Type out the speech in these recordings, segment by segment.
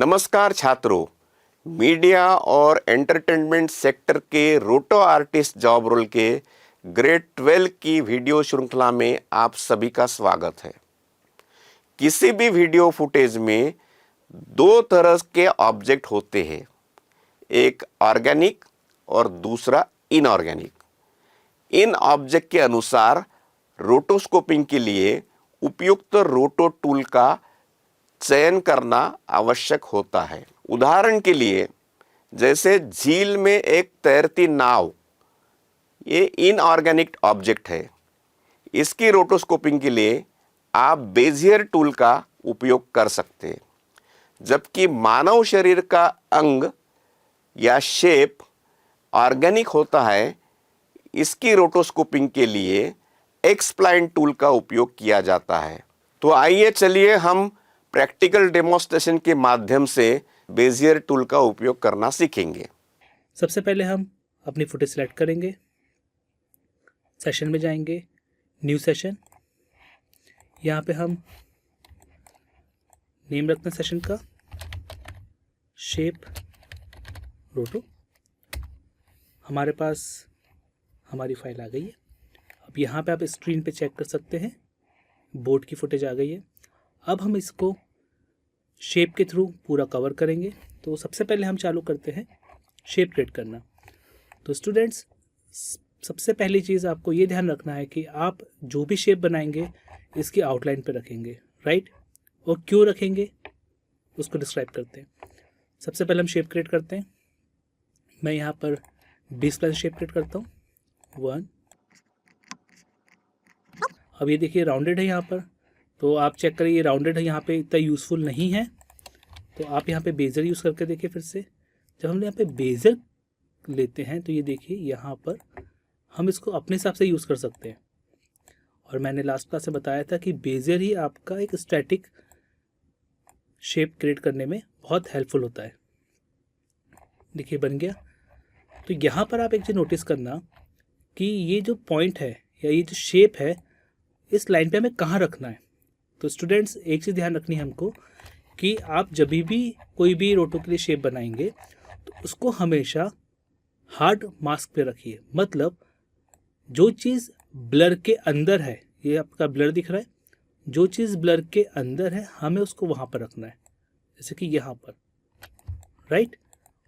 नमस्कार छात्रों, मीडिया और एंटरटेनमेंट सेक्टर के रोटो आर्टिस्ट जॉब रोल के ग्रेड 12 की वीडियो श्रृंखला में आप सभी का स्वागत है। किसी भी वीडियो फुटेज में दो तरह के ऑब्जेक्ट होते हैं, एक ऑर्गेनिक और दूसरा इनऑर्गेनिक। इन ऑब्जेक्ट के अनुसार रोटोस्कोपिंग के लिए उपयुक्त रोटो टूल का चयन करना आवश्यक होता है। उदाहरण के लिए जैसे झील में एक तैरती नाव, ये इनऑर्गेनिक ऑब्जेक्ट है। इसकी रोटोस्कोपिंग के लिए आप बेजियर टूल का उपयोग कर सकते हैं, जबकि मानव शरीर का अंग या शेप ऑर्गेनिक होता है। इसकी रोटोस्कोपिंग के लिए एक्सप्लाइन टूल का उपयोग किया जाता है। तो आइए चलिए हम प्रैक्टिकल डेमोन्स्ट्रेशन के माध्यम से बेजियर टूल का उपयोग करना सीखेंगे। सबसे पहले हम अपनी फुटेज सेलेक्ट करेंगे, सेशन में जाएंगे, न्यू सेशन। यहाँ पे हम नेम रखते हैं सेशन का, शेप रोटो। हमारे पास हमारी फाइल आ गई है। अब यहाँ पे आप स्क्रीन पे चेक कर सकते हैं, बोर्ड की फुटेज आ गई है। अब हम इसको शेप के थ्रू पूरा कवर करेंगे। तो सबसे पहले हम चालू करते हैं शेप क्रिएट करना। तो स्टूडेंट्स, सबसे पहली चीज़ आपको ये ध्यान रखना है कि आप जो भी शेप बनाएंगे इसकी आउटलाइन पे रखेंगे, राइट। और क्यों रखेंगे उसको डिस्क्राइब करते हैं। सबसे पहले हम शेप क्रिएट करते हैं। मैं यहाँ पर 20 प्लस शेप क्रिएट करता हूँ, 1। अब ये देखिए राउंडेड है यहाँ पर, तो आप चेक करिए ये राउंडेड है, यहाँ पे इतना यूज़फुल नहीं है। तो आप यहाँ पे बेजर यूज़ करके देखिए फिर से। जब हम यहाँ पे बेजर लेते हैं तो ये देखिए यहाँ पर हम इसको अपने हिसाब से यूज़ कर सकते हैं। और मैंने लास्ट क्लास से बताया था कि बेजर ही आपका एक स्टैटिक शेप क्रिएट करने में बहुत हेल्पफुल होता है। देखिए बन गया। तो यहाँ पर आप एक चीज़ नोटिस करना कि ये जो पॉइंट है या ये जो शेप है, इस लाइन पे हमें कहाँ रखना है। तो स्टूडेंट्स, एक चीज़ ध्यान रखनी है हमको कि आप जब भी कोई भी रोटो के लिए शेप बनाएंगे तो उसको हमेशा हार्ड मास्क पे रखिए। मतलब जो चीज़ ब्लर के अंदर है, ये आपका ब्लर दिख रहा है, जो चीज़ ब्लर के अंदर है हमें उसको वहाँ पर रखना है, जैसे कि यहाँ पर, राइट।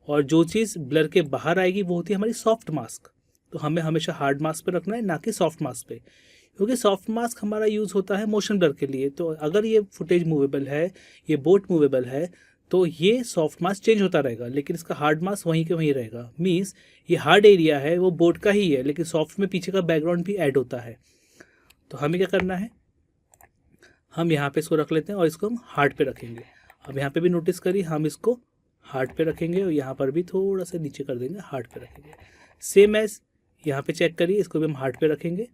और जो चीज़ ब्लर के बाहर आएगी वो होती है हमारी सॉफ्ट मास्क। तो हमें हमेशा हार्ड मास्क पे रखना है, ना कि सॉफ्ट मास्क पे, क्योंकि सॉफ्ट मास्क हमारा यूज़ होता है मोशन ब्लर के लिए। तो अगर ये फुटेज मूवेबल है, ये बोट मूवेबल है, तो ये सॉफ्ट मास्क चेंज होता रहेगा, लेकिन इसका हार्ड मास्क वहीं के वहीं रहेगा। मीन्स ये हार्ड एरिया है वो बोट का ही है, लेकिन सॉफ्ट में पीछे का बैकग्राउंड भी ऐड होता है। तो हमें क्या करना है, हम यहाँ पे इसको रख लेते हैं और इसको हम हार्ड पे रखेंगे। अब यहाँ पे भी नोटिस करिए, हम इसको हार्ड पे रखेंगे और यहाँ पर भी थोड़ा सा नीचे कर देंगे, हार्ड पे रखेंगे। सेम एज यहाँ पे चेक करिए, इसको भी हम हार्ड पे रखेंगे।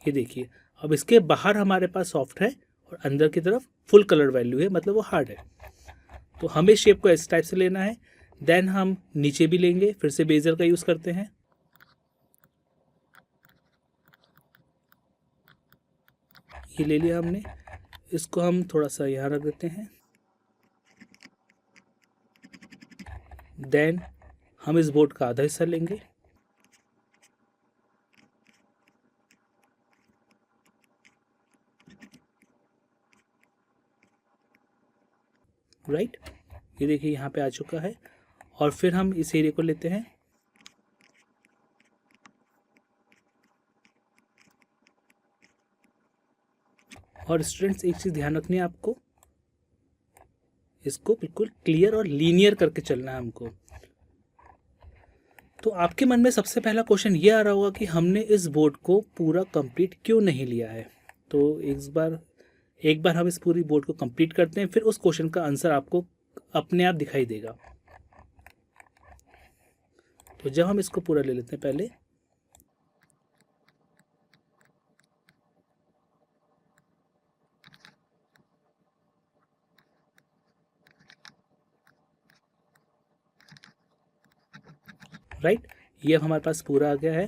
ये देखिए, अब इसके बाहर हमारे पास सॉफ्ट है और अंदर की तरफ फुल कलर वैल्यू है, मतलब वो हार्ड है। तो हमें शेप को इस टाइप से लेना है। देन हम नीचे भी लेंगे, फिर से बेजर का यूज़ करते हैं। ये ले लिया हमने, इसको हम थोड़ा सा यहाँ रख देते हैं। देन हम इस बोर्ड का आधा हिस्सा लेंगे, राइट। ये देखिए यहाँ पे आ चुका है। और फिर हम इस एरिया को लेते हैं, और स्टूडेंट्स एक चीज़ ध्यान रखनी है आपको, इसको बिल्कुल क्लियर और लीनियर करके चलना है हमको। तो आपके मन में सबसे पहला क्वेश्चन ये आ रहा होगा कि हमने इस बोर्ड को पूरा कंप्लीट क्यों नहीं लिया है। तो एक बार हम इस पूरी बोर्ड को कंप्लीट करते हैं, फिर उस क्वेश्चन का आंसर आपको अपने आप दिखाई देगा। तो जब हम इसको पूरा ले लेते हैं पहले, राइट, ये हमारे पास पूरा आ गया है।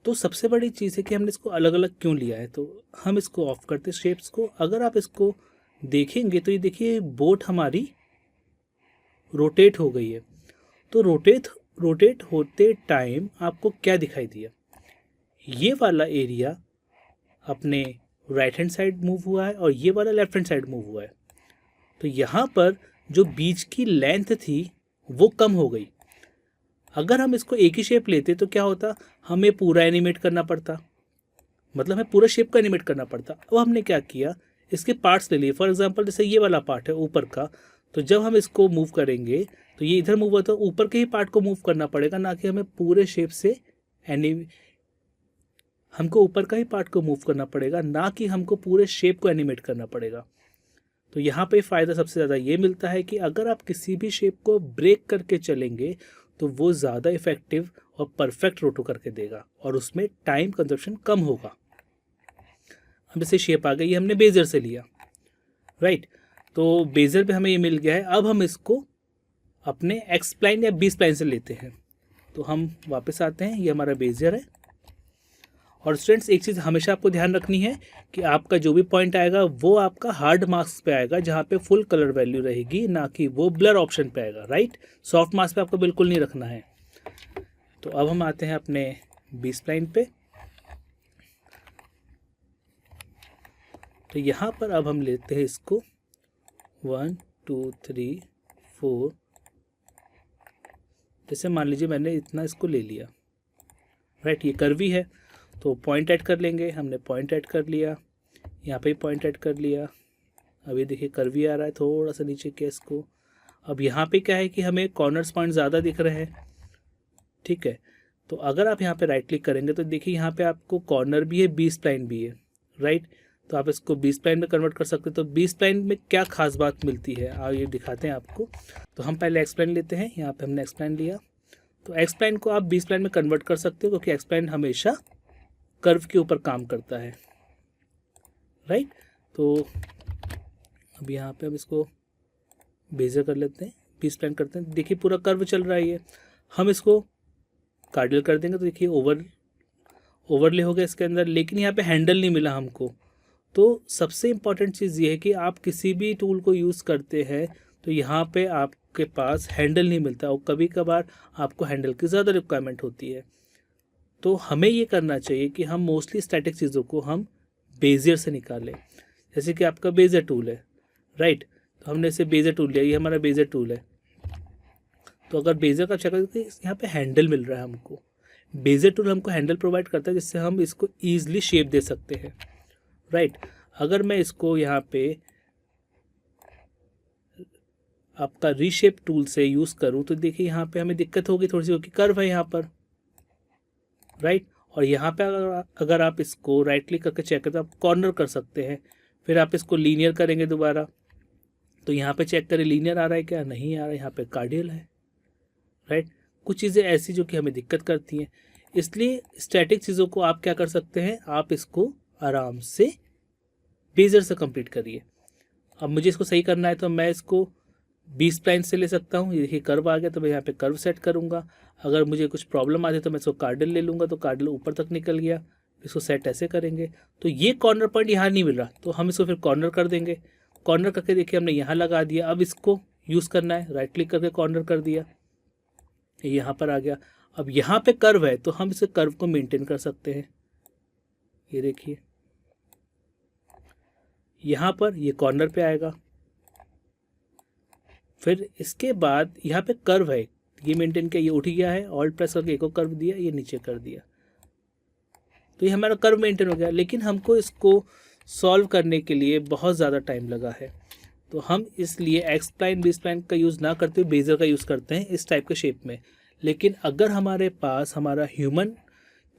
तो सबसे बड़ी चीज़ है कि हमने इसको अलग अलग क्यों लिया है। तो हम इसको ऑफ करते शेप्स को। अगर आप इसको देखेंगे तो ये देखिए बोट हमारी रोटेट हो गई है। तो रोटेट होते टाइम आपको क्या दिखाई दिया, ये वाला एरिया अपने राइट हैंड साइड मूव हुआ है और ये वाला लेफ्ट हैंड साइड मूव हुआ है। तो यहाँ पर जो बीच की लेंथ थी वो कम हो गई। अगर हम इसको एक ही शेप लेते तो क्या होता, हमें पूरा एनिमेट करना पड़ता, मतलब हमें पूरा शेप को एनिमेट करना पड़ता। अब हमने क्या किया, इसके पार्ट्स ले लिए। फॉर एग्जांपल जैसे ये वाला पार्ट है ऊपर का, तो जब हम इसको मूव करेंगे तो ये इधर मूव होता है, ऊपर के ही पार्ट को मूव करना पड़ेगा, ना कि हमें पूरे शेप से हमको ऊपर का ही पार्ट को मूव करना पड़ेगा, ना कि हमको पूरे शेप को एनिमेट करना पड़ेगा। तो यहाँ पे फ़ायदा सबसे ज़्यादा ये मिलता है कि अगर आप किसी भी शेप को ब्रेक करके चलेंगे तो वो ज़्यादा इफेक्टिव और परफेक्ट रोटो करके देगा और उसमें टाइम कंजप्शन कम होगा। अब जैसे शेप आ गई, ये हमने बेजर से लिया, राइट। तो बेजर पे हमें ये मिल गया है। अब हम इसको अपने एक्स स्प्लाइन या बी स्प्लाइन से लेते हैं। तो हम वापस आते हैं, ये हमारा बेजर है। और स्टूडेंट्स एक चीज़ हमेशा आपको ध्यान रखनी है कि आपका जो भी पॉइंट आएगा वो आपका हार्ड मार्क्स पे आएगा, जहाँ पे फुल कलर वैल्यू रहेगी, ना कि वो ब्लर ऑप्शन पे आएगा, राइट। सॉफ्ट मार्क्स पे आपको बिल्कुल नहीं रखना है। तो अब हम आते हैं अपने बी स्प्लाइन पे। तो यहाँ पर अब हम लेते हैं इसको 1 2 3 4, जैसे मान लीजिए मैंने इतना इसको ले लिया, राइट। ये कर्वी है तो पॉइंट ऐड कर लेंगे। हमने पॉइंट ऐड कर लिया, यहाँ पे पॉइंट ऐड कर लिया। अब ये देखिए कर्वी आ रहा है, थोड़ा सा नीचे किया इसको। अब यहाँ पे क्या है कि हमें कॉर्नर्स पॉइंट ज़्यादा दिख रहे हैं, ठीक है। तो अगर आप यहाँ पे राइट क्लिक करेंगे तो देखिए यहाँ पे आपको कॉर्नर भी है, बी स्प्लाइन भी है, राइट। तो आप इसको बी स्प्लाइन में कन्वर्ट कर सकते हैं। तो बी स्प्लाइन में क्या खास बात मिलती है आप ये दिखाते हैं आपको। तो हम पहले एक्सप्लाइन लेते हैं, यहाँ पे हमने एक्सप्लाइन लिया। तो एक्सप्लाइन को आप बी स्प्लाइन में कन्वर्ट कर सकते हो, क्योंकि एक्सप्लाइन हमेशा कर्व के ऊपर काम करता है, राइट। तो अब यहाँ पे हम इसको बेजर कर लेते हैं, बी स्प्लाइन करते हैं। देखिए पूरा कर्व चल रहा है ये। हम इसको कार्डियल कर देंगे तो देखिए ओवरले हो गया इसके अंदर, लेकिन यहाँ पे हैंडल नहीं मिला हमको। तो सबसे इम्पॉर्टेंट चीज़ ये है कि आप किसी भी टूल को यूज़ करते हैं तो यहाँ पे आपके पास हैंडल नहीं मिलता, और कभी कभार आपको हैंडल की ज़्यादा रिक्वायरमेंट होती है। तो हमें ये करना चाहिए कि हम मोस्टली स्टैटिक चीज़ों को हम बेजियर से निकालें। जैसे कि आपका बेजर टूल है, राइट। तो हमने इसे बेजर टूल लिया, ये हमारा बेजर टूल है। तो अगर बेजर का चेक करें यहाँ पे हैंडल मिल रहा है हमको। बेजर टूल हमको हैंडल प्रोवाइड करता है जिससे हम इसको ईजिली शेप दे सकते हैं, राइट। अगर मैं इसको यहाँ पे आपका रीशेप टूल से यूज़ करूँ तो देखिए यहाँ पे हमें दिक्कत होगी थोड़ी सी, क्योंकि कर्व है यहाँ पर, राइट। और यहाँ पे अगर आप इसको राइट क्लिक करके चेक करें तो आप कॉर्नर कर सकते हैं। फिर आप इसको लीनियर करेंगे दोबारा, तो यहाँ पे चेक करें लीनियर आ रहा है क्या, नहीं आ रहा है, यहाँ पे कार्डियल है, राइट। कुछ चीज़ें ऐसी जो कि हमें दिक्कत करती हैं, इसलिए स्टैटिक चीज़ों को आप क्या कर सकते हैं, आप इसको आराम से बेजर से कंप्लीट करिए। अब मुझे इसको सही करना है तो मैं इसको बी स्प्लाइन से ले सकता हूँ। ये देखिए कर्व आ गया तो मैं यहाँ पे कर्व सेट करूँगा। अगर मुझे कुछ प्रॉब्लम आती है तो मैं इसको कार्डियल ले लूँगा, तो कार्डियल ऊपर तक निकल गया, इसको सेट ऐसे करेंगे। तो ये कॉर्नर पॉइंट यहाँ नहीं मिल रहा तो हम इसको फिर कॉर्नर कर देंगे। कॉर्नर करके देखिए हमने यहाँ लगा दिया। अब इसको यूज़ करना है, राइट क्लिक करके कॉर्नर कर दिया, ये यहाँ पर आ गया। अब यहाँ पे कर्व है तो हम इस कर्व को मेंटेन कर सकते हैं। ये देखिए यहाँ पर ये कॉर्नर पे आएगा। फिर इसके बाद यहाँ पे कर्व है, ये मेंटेन किया, ये उठ गया है, ऑल्ट प्रेस करके एक और कर्व दिया, ये नीचे कर दिया, तो ये हमारा कर्व मेंटेन हो गया। लेकिन हमको इसको सॉल्व करने के लिए बहुत ज़्यादा टाइम लगा है, तो हम इसलिए एक्स स्प्लाइन बी स्प्लाइन का यूज़ ना करते हुए बेजर का यूज़ करते हैं इस टाइप के शेप में। लेकिन अगर हमारे पास हमारा ह्यूमन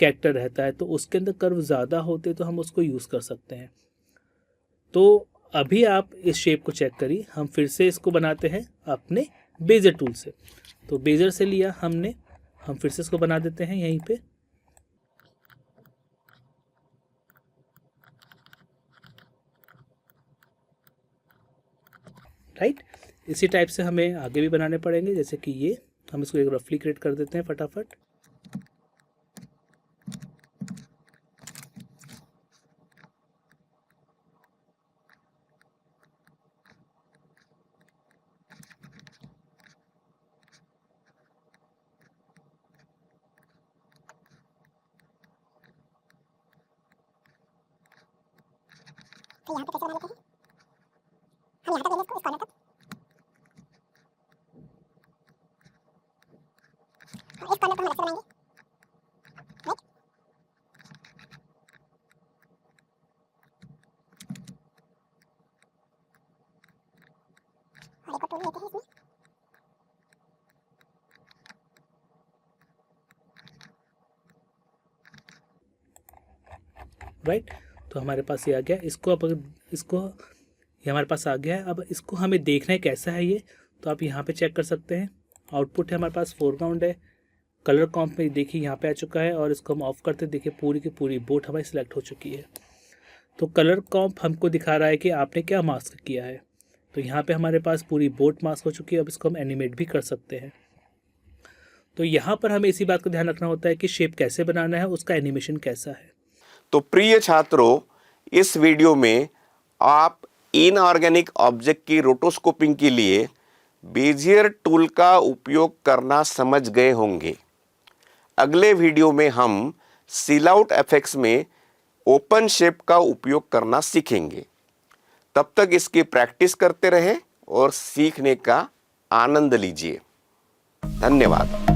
कैरेक्टर रहता है तो उसके अंदर कर्व ज़्यादा होते तो हम उसको यूज़ कर सकते हैं। तो अभी आप इस शेप को चेक करिए, हम फिर से इसको बनाते हैं अपने बेजर टूल से। तो बेजर से लिया हमने, हम फिर से इसको बना देते हैं यहीं पे, राइट। इसी टाइप से हमें आगे भी बनाने पड़ेंगे, जैसे कि ये हम इसको एक रफली क्रिएट कर देते हैं फटाफट। राइट। तो हमारे पास ये आ गया। इसको अब ये हमारे पास आ गया है। अब इसको हमें देखना है कैसा है ये, तो आप यहाँ पे चेक कर सकते हैं। आउटपुट है हमारे पास, फोरग्राउंड है, कलर कॉम्प में देखिए यहाँ पे आ चुका है। और इसको हम ऑफ करते देखिए पूरी की पूरी बोट हमारी सिलेक्ट हो चुकी है। तो कलर कॉम्प हमको दिखा रहा है कि आपने क्या मास्क किया है। तो यहाँ पे हमारे पास पूरी बोट मास्क हो चुकी है। अब इसको हम एनिमेट भी कर सकते हैं। तो यहाँ पर हमें इसी बात का ध्यान रखना होता है कि शेप कैसे बनाना है, उसका एनिमेशन कैसा है। तो प्रिय छात्रों, इस वीडियो में आप इनऑर्गेनिक ऑब्जेक्ट की रोटोस्कोपिंग के लिए बेजियर टूल का उपयोग करना समझ गए होंगे। अगले वीडियो में हम सील आउट इफेक्ट्स में ओपन शेप का उपयोग करना सीखेंगे। तब तक इसकी प्रैक्टिस करते रहें और सीखने का आनंद लीजिए। धन्यवाद।